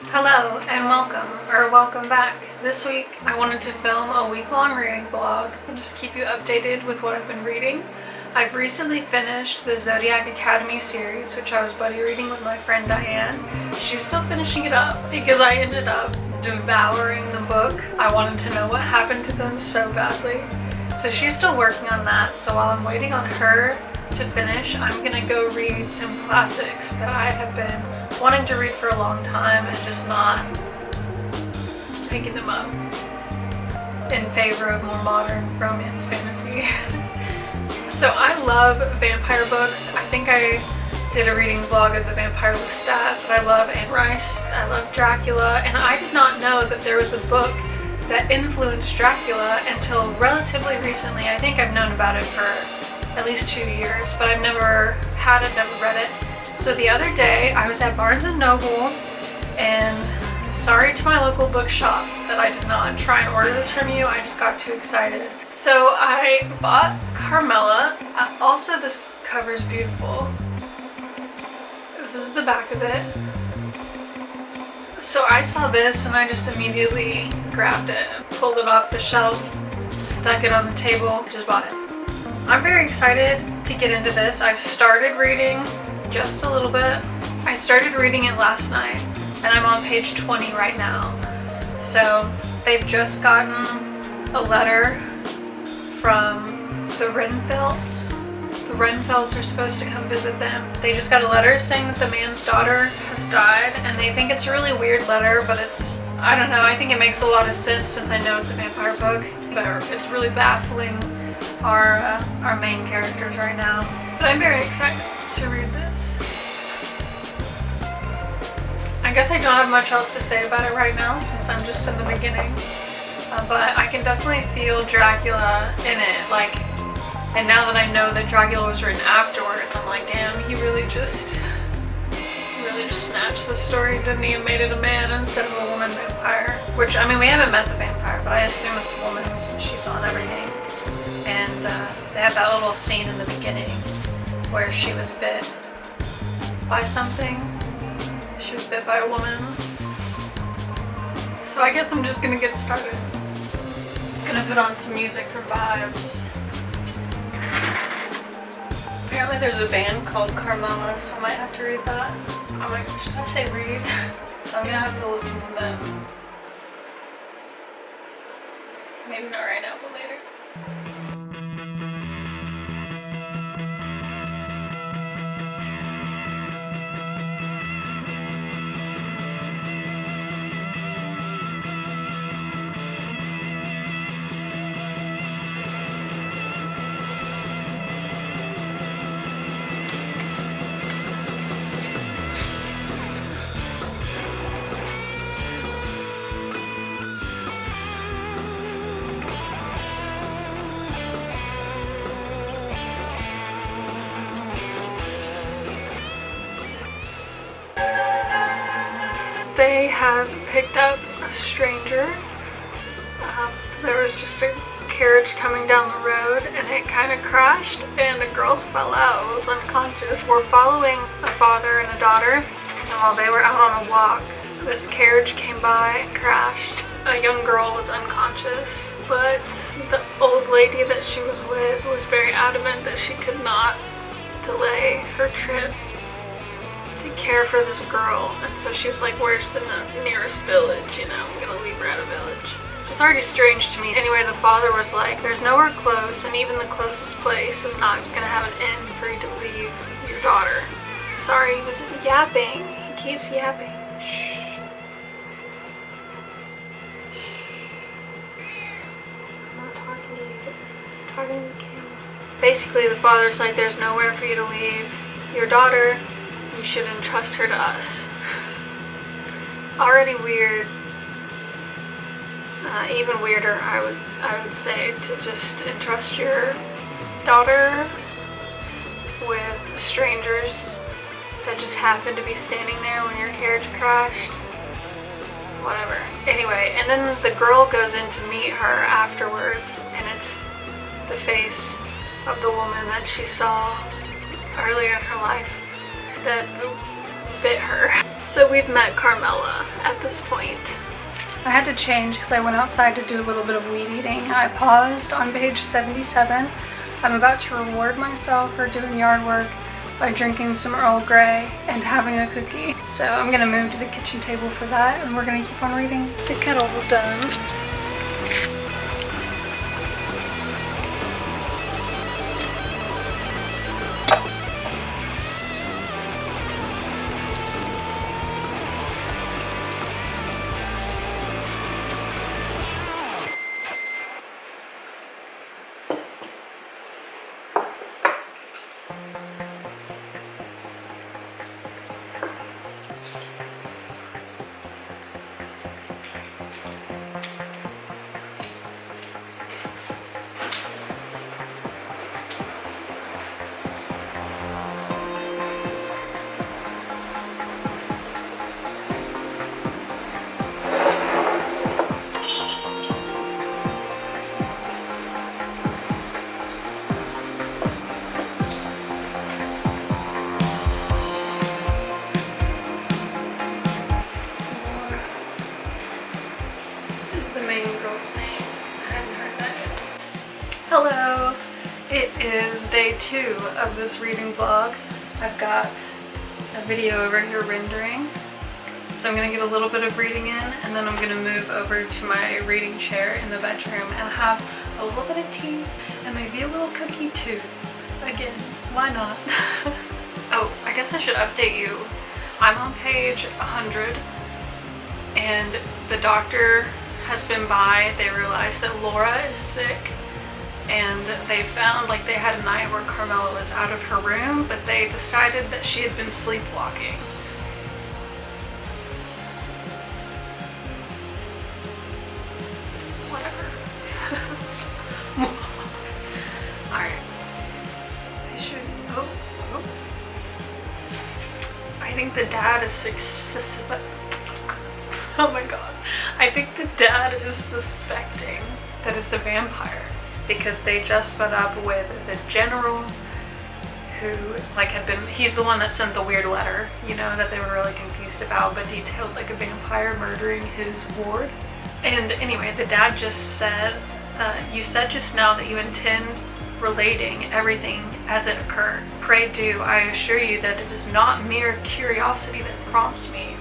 Hello and welcome back. This week I wanted to film a week-long reading vlog and just keep you updated with what I've been reading. I've recently finished the Zodiac Academy series, which I was buddy reading with my friend Diane. She's still finishing it up because I ended up devouring the book. I wanted to know what happened to them so badly. So she's still working on that, so while I'm waiting on her to finish, I'm gonna go read some classics that I have been wanting to read for a long time and just not picking them up in favor of more modern romance fantasy. So I love vampire books. I think I did a reading vlog of the Vampire Lestat, but I love Anne Rice, I love Dracula, and I did not know that there was a book that influenced Dracula until relatively recently. I think I've known about it for at least 2 years, but I've never had it, never read it. So the other day I was at Barnes & Noble, and sorry to my local bookshop that I did not try and order this from you, I just got too excited. So I bought Carmilla. Also, this cover is beautiful. This is the back of it. So I saw this and I just immediately grabbed it, pulled it off the shelf, stuck it on the table, just bought it. I'm very excited to get into this. I've started reading just a little bit. I started reading it last night and I'm on page 20 right now. So they've just gotten a letter from the Renfelds. The Renfelds are supposed to come visit them. They just got a letter saying that the man's daughter has died, and they think it's a really weird letter, but I don't know, I think it makes a lot of sense since I know it's a vampire book, but it's really baffling our main characters right now. But I'm very excited to read this. I guess I don't have much else to say about it right now since I'm just in the beginning, but I can definitely feel Dracula in it, and now that I know that Dracula was written afterwards, I'm like, damn, he really just snatched the story, didn't he, and made it a man instead of a woman vampire. Which, I mean, we haven't met the vampire, but I assume it's a woman since she's on everything. And they have that little scene in the beginning where she was bit by something. She was bit by a woman. So I guess I'm just gonna get started. Gonna put on some music for vibes. Apparently there's a band called Carmilla, so I might have to read that. Oh my gosh, did I say read? So I'm gonna have to listen to them. Maybe not right now, but later. They have picked up a stranger. There was just a carriage coming down the road and it kind of crashed and a girl fell out and was unconscious. We're following a father and a daughter, and while they were out on a walk, this carriage came by and crashed. A young girl was unconscious, but the old lady that she was with was very adamant that she could not delay her trip to care for this girl, and so she was like, where's the nearest village, you know, I'm gonna leave her at a village. It's already strange to me. Anyway, the father was like, there's nowhere close, and even the closest place is not gonna have an inn for you to leave your daughter. Sorry, he was yapping. He keeps yapping. Shh. I'm not talking to you. I'm talking to the camera. Basically, the father's like, there's nowhere for you to leave your daughter. You should entrust her to us. Already weird. Even weirder, I would say, to just entrust your daughter with strangers that just happened to be standing there when your carriage crashed. Whatever. Anyway, and then the girl goes in to meet her afterwards, and it's the face of the woman that she saw earlier in her life that bit her. So we've met Carmilla at this point. I had to change because I went outside to do a little bit of weed eating. I paused on page 77. I'm about to reward myself for doing yard work by drinking some Earl Grey and having a cookie. So I'm gonna move to the kitchen table for that, and we're gonna keep on reading. The kettle's done. Hello! It is day 2 of this reading vlog. I've got a video over here rendering. So I'm going to get a little bit of reading in, and then I'm going to move over to my reading chair in the bedroom and have a little bit of tea and maybe a little cookie too. Again, why not? Oh, I guess I should update you. I'm on page 100 and the doctor has been by. They realized that Laura is sick. And they found, like, they had a night where Carmilla was out of her room, but they decided that she had been sleepwalking. Whatever. Alright. I should... Oh. I think the dad is Oh my god. I think the dad is suspecting that it's a vampire. Because they just met up with the general who, like, had been, he's the one that sent the weird letter, you know, that they were really confused about, but detailed like a vampire murdering his ward. And anyway, the dad just said, you said just now that you intend relating everything as it occurred. Pray do, I assure you that it is not mere curiosity that prompts me.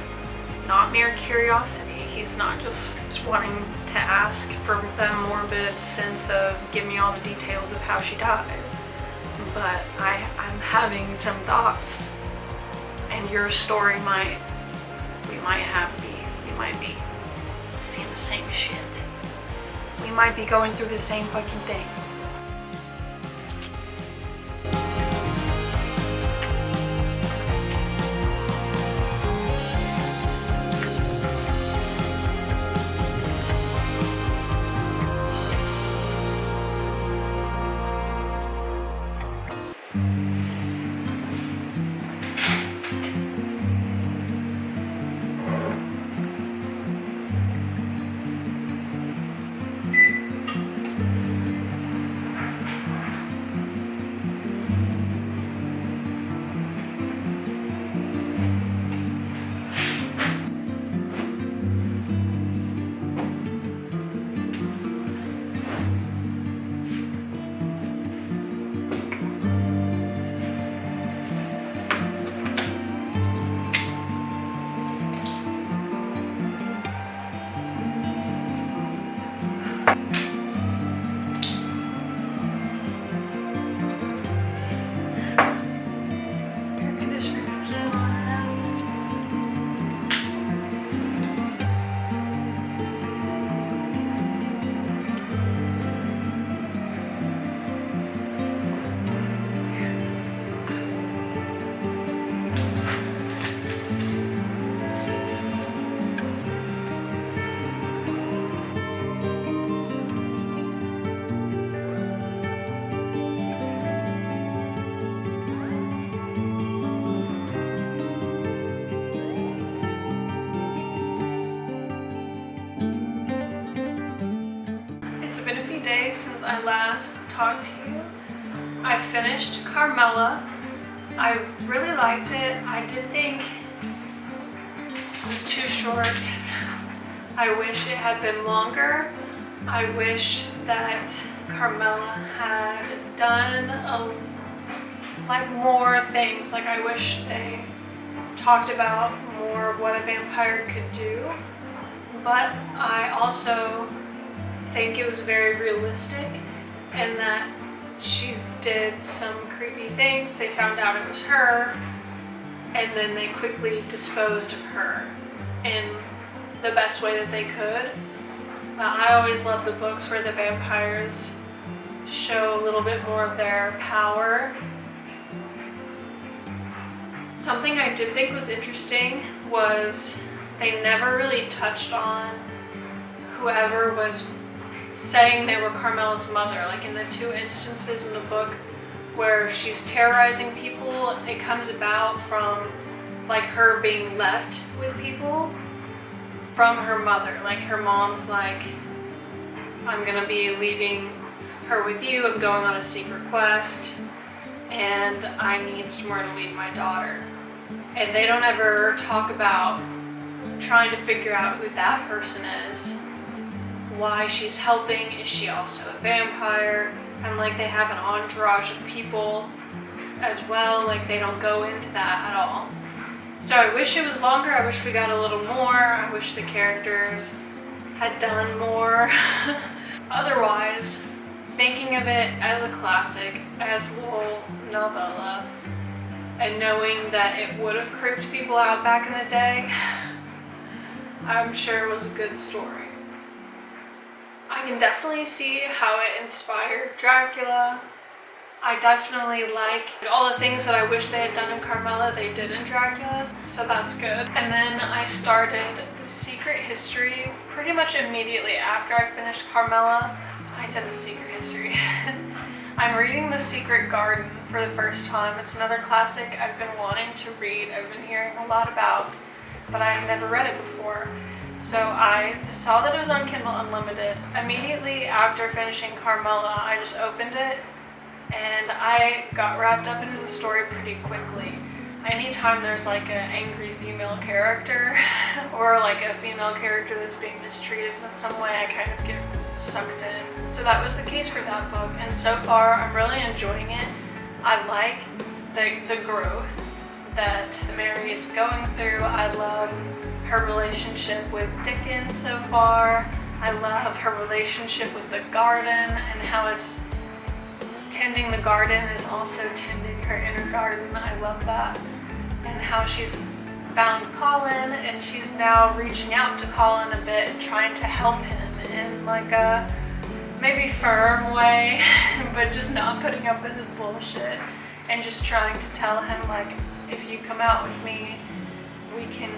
Not mere curiosity. He's not just wanting to ask for the morbid sense of give me all the details of how she died. But I'm having some thoughts, and your story we might be seeing the same shit. We might be going through the same fucking thing. Since I last talked to you. I finished Carmilla. I really liked it. I did think it was too short. I wish it had been longer. I wish that Carmilla had done more things. Like, I wish they talked about more of what a vampire could do. But I also think it was very realistic in that she did some creepy things. They found out it was her, and then they quickly disposed of her in the best way that they could. But I always love the books where the vampires show a little bit more of their power. Something I did think was interesting was they never really touched on whoever was saying they were Carmilla's mother. Like in the 2 instances in the book where she's terrorizing people, it comes about from like her being left with people from her mother. Like her mom's like, I'm gonna be leaving her with you, I'm going on a secret quest, and I need somewhere to leave my daughter. And they don't ever talk about trying to figure out who that person is, why she's helping, is she also a vampire, and like they have an entourage of people as well. Like they don't go into that at all. So I wish it was longer. I wish we got a little more. I wish the characters had done more. Otherwise, thinking of it as a classic, as a little novella, and knowing that it would have creeped people out back in the day, I'm sure it was a good story. I can definitely see how it inspired Dracula. I definitely like all the things that I wish they had done in Carmilla, they did in Dracula, so that's good. And then I started The Secret History pretty much immediately after I finished Carmilla. I said The Secret History. I'm reading The Secret Garden for the first time. It's another classic I've been wanting to read, I've been hearing a lot about, but I have never read it before. So I saw that it was on Kindle Unlimited. Immediately after finishing Carmilla, I just opened it and I got wrapped up into the story pretty quickly. Anytime there's like an angry female character or like a female character that's being mistreated in some way, I kind of get sucked in. So that was the case for that book, and so far I'm really enjoying it. I like the growth that Mary is going through. I love her relationship with Dickens so far. I love her relationship with the garden and how it's tending the garden is also tending her inner garden. I love that. And how she's found Colin and she's now reaching out to Colin a bit and trying to help him in like a maybe firm way, but just not putting up with his bullshit and just trying to tell him like, if you come out with me, we can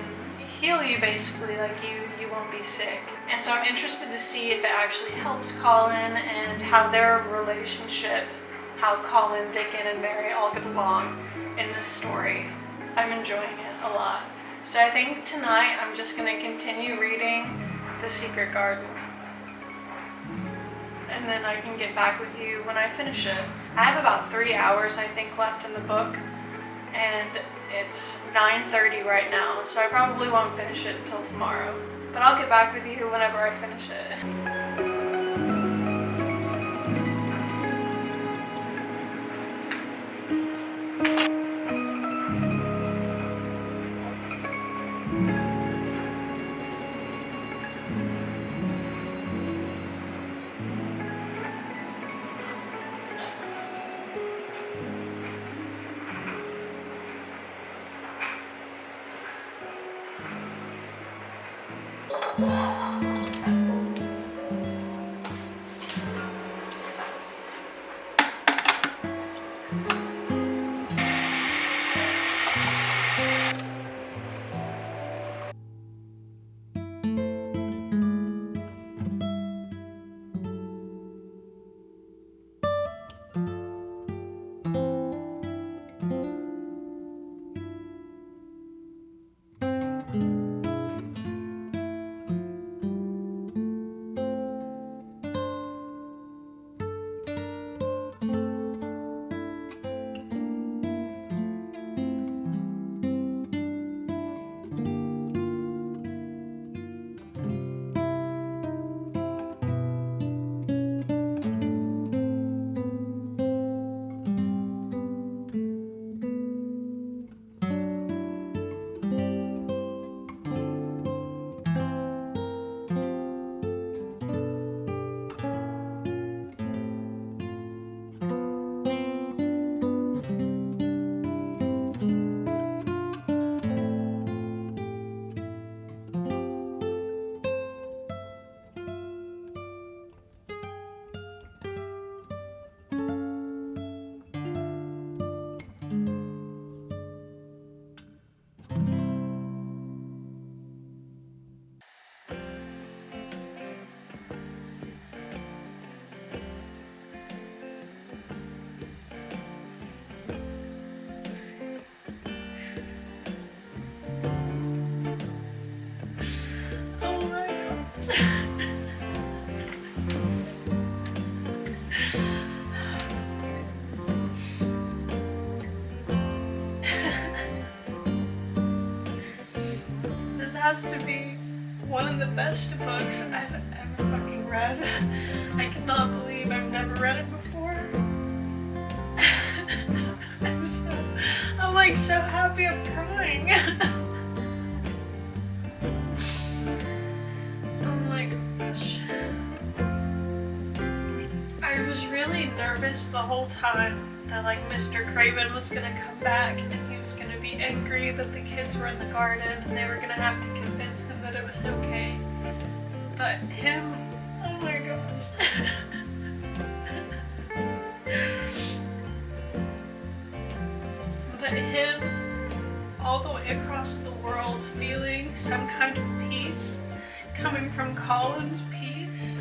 heal you basically, like you won't be sick. And so I'm interested to see if it actually helps Colin and how their relationship, how Colin, Dickon, and Mary all get along in this story. I'm enjoying it a lot. So I think tonight I'm just going to continue reading The Secret Garden. And then I can get back with you when I finish it. I have about 3 hours I think left in the book, and it's 9:30 right now, so I probably won't finish it until tomorrow. But I'll get back with you whenever I finish it. This has to be one of the best books I've ever fucking read. I cannot believe I've never read it before. I'm like so happy I'm crying. Oh my gosh. I was really nervous the whole time that like Mr. Craven was gonna come back and he was gonna be angry that the kids were in the garden and they were gonna have to convince him that it was okay. But him, oh my gosh. But him, all the way across the world, feeling some kind of peace coming from Colin's peace.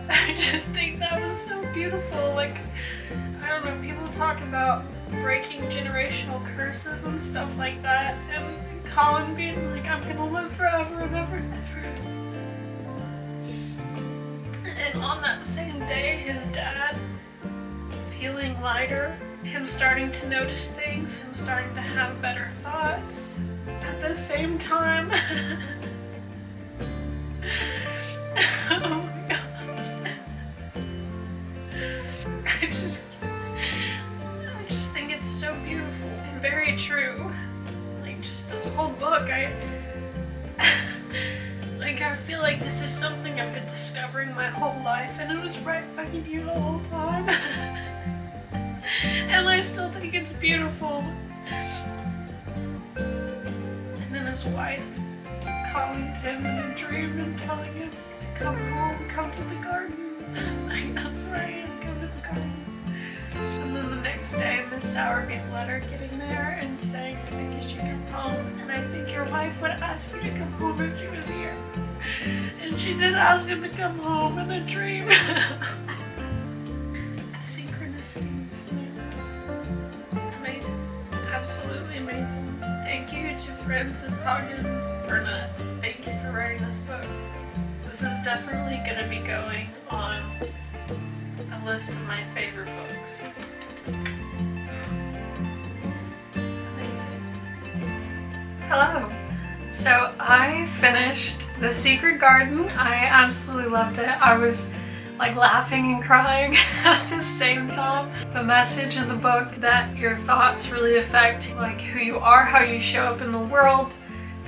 I just think that was so beautiful. Like, I don't know, people talk about breaking generational curses and stuff like that, and Colin being like, I'm gonna live forever and ever and ever. And on that same day, his dad feeling lighter, him starting to notice things, him starting to have better thoughts at the same time. Oh my god. I just think it's so beautiful and very true. Like, just this whole book, I feel like this is something I've been discovering my whole life, and it was right fucking here the whole time. And I still think it's beautiful. And then his wife calling him in a dream and telling him to come home, come to the garden. Like, that's where I am, come to the garden. And then the next day, Miss Sowerby's letter getting there and saying, I think you should come home. And I think your wife would ask you to come home if she was here. And she did ask him to come home in a dream. Synchronicities. Amazing. Absolutely amazing. Thank you to Frances Hoggins Burnett. Thank you for writing this book. This is definitely going to be going on a list of my favorite books. Amazing. Hello. So I finished The Secret Garden. I absolutely loved it. I was like laughing and crying at the same time. The message in the book that your thoughts really affect like who you are, how you show up in the world.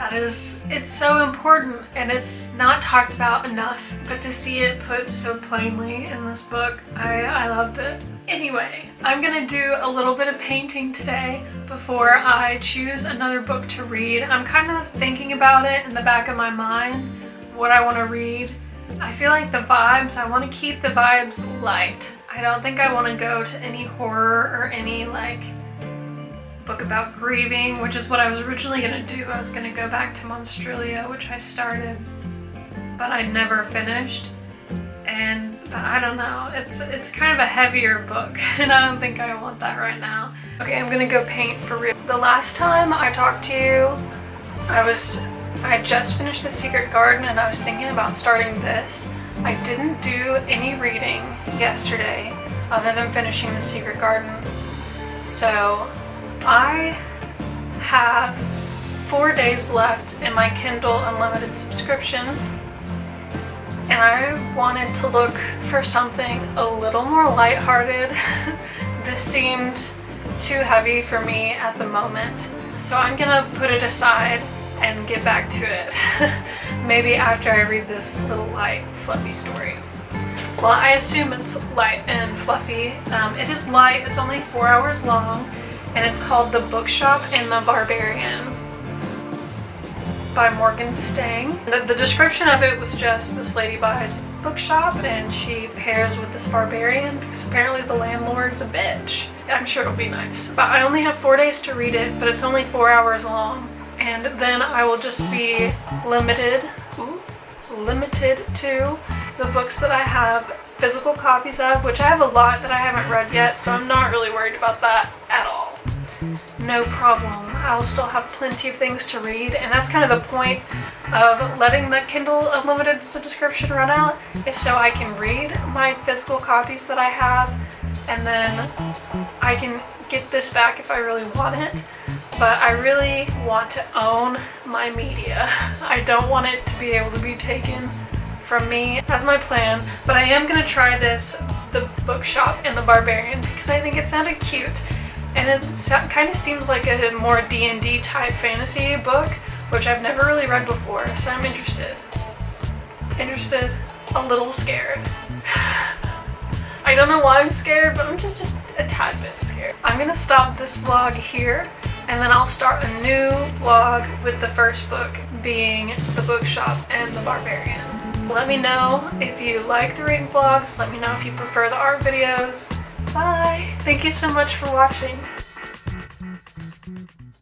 It's so important, and it's not talked about enough, but to see it put so plainly in this book, I loved it. Anyway, I'm gonna do a little bit of painting today before I choose another book to read. I'm kind of thinking about it in the back of my mind, what I want to read. I feel like the vibes, I want to keep the vibes light. I don't think I want to go to any horror or any like book about grieving, which is what I was originally going to do. I was going to go back to Monstrelia, which I started, but I never finished. But I don't know, it's kind of a heavier book, and I don't think I want that right now. Okay, I'm going to go paint for real. The last time I talked to you, I just finished The Secret Garden, and I was thinking about starting this. I didn't do any reading yesterday other than finishing The Secret Garden. So I have 4 days left in my Kindle Unlimited subscription, and I wanted to look for something a little more lighthearted. This seemed too heavy for me at the moment, so I'm gonna put it aside and get back to it. Maybe after I read this little light, fluffy story. Well, I assume it's light and fluffy. It is light, it's only 4 hours long, and it's called The Bookshop and the Barbarian by Morgan Stang. The description of it was just this lady buys a bookshop and she pairs with this barbarian because apparently the landlord's a bitch. I'm sure it'll be nice. But I only have 4 days to read it, but it's only 4 hours long. And then I will just be limited to the books that I have physical copies of, which I have a lot that I haven't read yet, so I'm not really worried about that at all. no problem. I'll still have plenty of things to read, and that's kind of the point of letting the Kindle Unlimited subscription run out, is so I can read my physical copies that I have, and then I can get this back if I really want it. But I really want to own my media. I don't want it to be able to be taken from me. That's my plan. But I am gonna try this, The Bookshop and the Barbarian, because I think it sounded cute. And it kind of seems like a more D&D type fantasy book, which I've never really read before, so I'm interested. Interested, a little scared. I don't know why I'm scared, but I'm just a tad bit scared. I'm gonna stop this vlog here, and then I'll start a new vlog with the first book being The Bookshop and the Barbarian. Let me know if you like the reading vlogs. Let me know if you prefer the art videos. Bye! Thank you so much for watching.